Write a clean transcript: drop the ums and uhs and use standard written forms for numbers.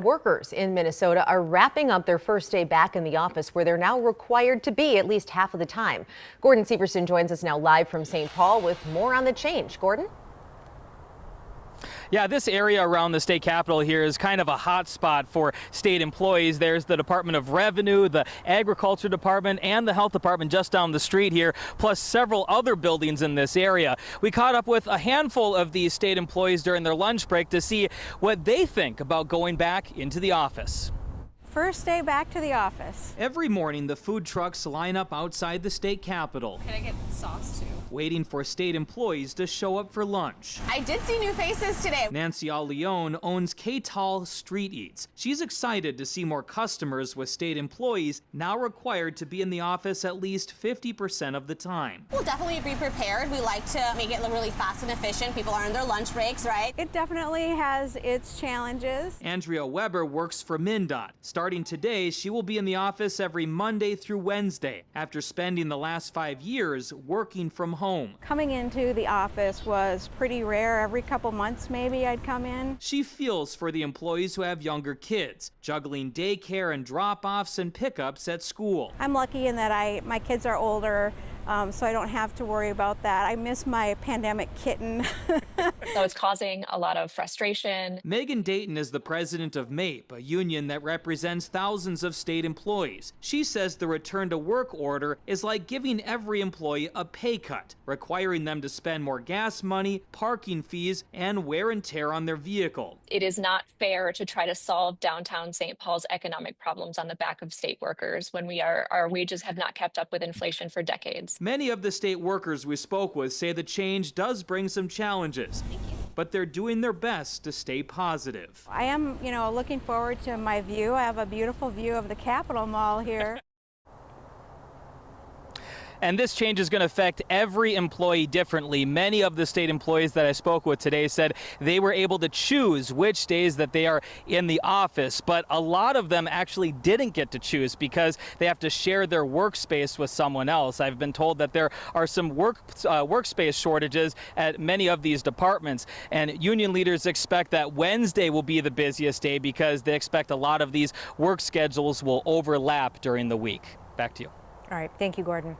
Workers in Minnesota are wrapping up their first day back in the office, where they're now required to be at least half of the time. Gordon Severson joins us now live from St. Paul with more on the change. Gordon? Yeah, this area around the state capitol here is kind of a hot spot for state employees. There's the Department of Revenue, the Agriculture Department, and the Health Department just down the street here, plus several other buildings in this area. We caught up with a handful of these state employees during their lunch break to see what they think about going back into the office. First day back to the office. Every morning, the food trucks line up outside the state capitol. Can I get sauce too? Waiting for state employees to show up for lunch. I did see new faces today. Nancy Leone owns K-Tall Street Eats. She's excited to see more customers with state employees now required to be in the office at least 50% of the time. We'll definitely be prepared. We like to make it really fast and efficient. People are on their lunch breaks, right? It definitely has its challenges. Andrea Weber works for MnDOT. Starting today, she will be in the office every Monday through Wednesday after spending the last 5 years working from home. Coming into the office was pretty rare. Every couple months maybe I'd come in. She feels for the employees who have younger kids, juggling daycare and drop-offs and pickups at school. I'm lucky in that my kids are older, so I don't have to worry about that. I miss my pandemic kitten. So it's causing a lot of frustration. Megan Dayton is the president of MAPE, a union that represents thousands of state employees. She says the return to work order is like giving every employee a pay cut, requiring them to spend more gas money, parking fees, and wear and tear on their vehicle. It is not fair to try to solve downtown St. Paul's economic problems on the back of state workers when our wages have not kept up with inflation for decades. Many of the state workers we spoke with say the change does bring some challenges, but they're doing their best to stay positive. I am, looking forward to my view. I have a beautiful view of the Capitol Mall here. And this change is going to affect every employee differently. Many of the state employees that I spoke with today said they were able to choose which days that they are in the office, but a lot of them actually didn't get to choose because they have to share their workspace with someone else. I've been told that there are some workspace shortages at many of these departments, and union leaders expect that Wednesday will be the busiest day because they expect a lot of these work schedules will overlap during the week. Back to you. All right. Thank you, Gordon.